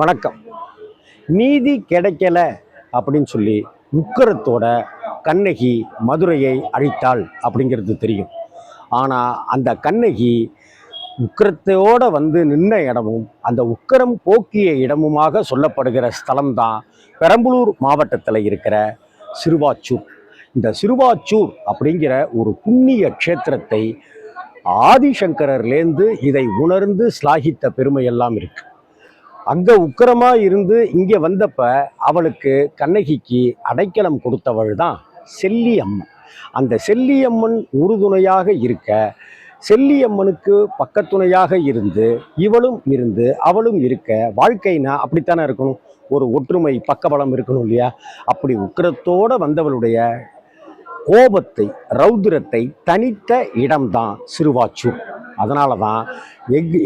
வணக்கம். நீதி கிடைக்கல அப்படின்னு சொல்லி உக்கிரத்தோட கண்ணகி மதுரையை அழித்தாள் அப்படிங்கிறது தெரியும். ஆனால் அந்த கண்ணகி உக்கிரத்தோடு வந்து நின்ன இடமும் அந்த உக்கிரம் போக்கிய இடமுமாக சொல்லப்படுகிற ஸ்தலம்தான் பெரம்பலூர் மாவட்டத்தில் இருக்கிற சிறுவாச்சூர். இந்த சிறுவாச்சூர் அப்படிங்கிற ஒரு புண்ணிய க்ஷேத்திரத்தை ஆதிசங்கரர்லேருந்து இதை உணர்ந்து ஸ்லாகித்த பெருமையெல்லாம் இருக்கு. அங்கே உக்கிரமாக இருந்து இங்கே வந்தப்ப அவளுக்கு கண்ணகிக்கு அடைக்கலம் கொடுத்தவள் தான் செல்லியம்மன். அந்த செல்லியம்மன் உறுதுணையாக இருக்க, செல்லியம்மனுக்கு பக்கத்துணையாக இருந்து இவளும் இருந்து அவளும் இருக்க, வாழ்க்கைனா அப்படித்தானே இருக்கணும், ஒரு ஒற்றுமை பக்கபலம் இருக்கணும் இல்லையா? அப்படி உக்கிரத்தோடு வந்தவளுடைய கோபத்தை, ரௌதிரத்தை தனித்த இடம்தான் சிறுவாச்சூர். அதனால தான்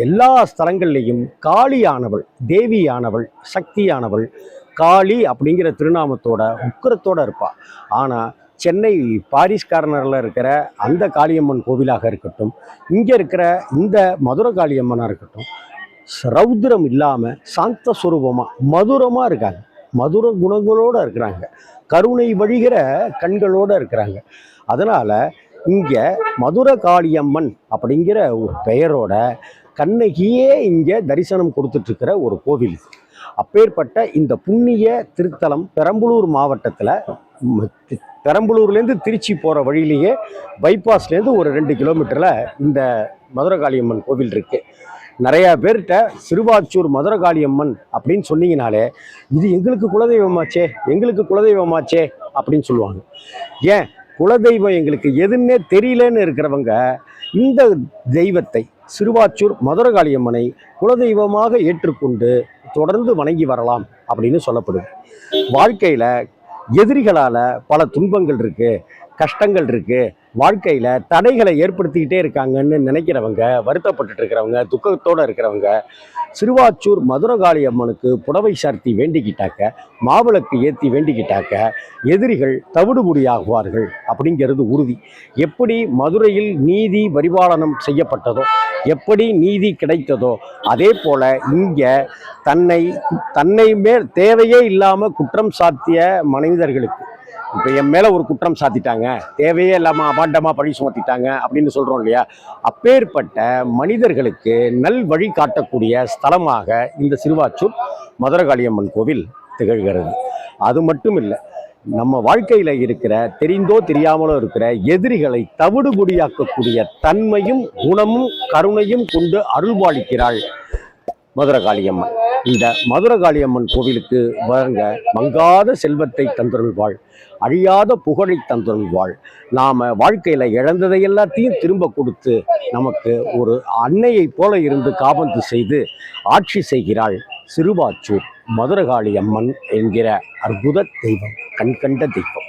எல்லா ஸ்தலங்கள்லேயும் காளியானவள், தேவியானவள், சக்தியானவள், காளி அப்படிங்கிற திருநாமத்தோட உக்கிரத்தோடு இருப்பாள். ஆனால் சென்னை பாரிஸ் கார்னரில் இருக்கிற அந்த காளியம்மன் கோவிலாக இருக்கட்டும், இங்கே இருக்கிற இந்த மதுரை காளியம்மனாக இருக்கட்டும், ரௌதிரம் இல்லாமல் சாந்த சுரூபமாக மதுரமாக இருக்காங்க, மதுர குணங்களோடு இருக்கிறாங்க, கருணை வழிகிற கண்களோடு இருக்கிறாங்க. அதனால் இங்கே மதுரை காளியம்மன் அப்படிங்கிற ஒரு பெயரோட கண்ணகியே இங்கே தரிசனம் கொடுத்துட்ருக்கிற ஒரு கோவில். அப்பேற்பட்ட இந்த புண்ணிய திருத்தலம் பெரம்பலூர் மாவட்டத்தில், பெரம்பலூர்லேருந்து திருச்சி போகிற வழியிலேயே பைபாஸ்லேருந்து ஒரு 2 கிலோமீட்டரில் இந்த மதுரை காளியம்மன் கோவில் இருக்குது. நிறையா பேர்கிட்ட சிறுவாச்சூர் மதுரை காளியம்மன் அப்படின்னு சொன்னீங்கனாலே இது எங்களுக்கு குலதெய்வமாச்சே, எங்களுக்கு குலதெய்வமாச்சே அப்படின்னு சொல்லுவாங்க. ஏன் குலதெய்வம் எங்களுக்கு எதுன்னே தெரியலன்னு இருக்கிறவங்க இந்த தெய்வத்தை, சிறுவாச்சூர் மதுரை காளியம்மனை குலதெய்வமாக ஏற்றுக்கொண்டு தொடர்ந்து வணங்கி வரலாம் அப்படின்னு சொல்லப்படுது. வாழ்க்கையில் எதிரிகளால் பல துன்பங்கள் இருக்குது, கஷ்டங்கள் இருக்குது, வாழ்க்கையில் தடைகளை ஏற்படுத்திக்கிட்டே இருக்காங்கன்னு நினைக்கிறவங்க, வருத்தப்பட்டு இருக்கிறவங்க, துக்கத்தோடு இருக்கிறவங்க சிறுவாச்சூர் மதுரை காளியம்மனுக்கு புடவை சார்த்தி வேண்டிக்கிட்டாக்க, மாவிளக்கு ஏற்றி வேண்டிக்கிட்டாக்க எதிரிகள் தவிடுபொடியாகுவார்கள் அப்படிங்கிறது உறுதி. எப்படி மதுரையில் நீதி பரிபாலனம் செய்யப்பட்டதோ, எப்படி நீதி கிடைத்ததோ, அதே போல இங்கே தன்னை மேல் தேவையே இல்லாமல் குற்றம் சாத்திய மனிதர்களுக்கு, இப்போ என் மேலே ஒரு குற்றம் சாத்திட்டாங்க, தேவையே இல்லாமல் அபாண்டமாக பழி சுமத்திட்டாங்க அப்படின்னு சொல்கிறோம் இல்லையா? அப்பேற்பட்ட மனிதர்களுக்கு நல் வழி காட்டக்கூடிய ஸ்தலமாக இந்த சிறுவாச்சூர் மதுரை காளியம்மன் கோவில் திகழ்கிறது. அது மட்டும் இல்லை, நம்ம வாழ்க்கையில் இருக்கிற தெரிந்தோ தெரியாமலோ இருக்கிற எதிரிகளை தவிடுபொடியாக்கக்கூடிய தன்மையும் குணமும் கருணையும் கொண்டு அருள்பாலிக்கிறாள் மதுரை காளியம்மன். இந்த மதுரை காளியம்மன் கோவிலுக்கு வாங்க, மங்காத செல்வத்தை தந்தருள்வாள், அழியாத புகழை தந்தருள்வாள். நாம் வாழ்க்கையில் இழந்ததை எல்லாத்தையும் திரும்ப கொடுத்து நமக்கு ஒரு அன்னையை போல இருந்து காபந்து செய்து ஆட்சி செய்கிறாள் சிறுவாச்சூர் மதுரை காளியம்மன் என்கிற அற்புத தெய்வம், கண்கண்ட தெய்வம்.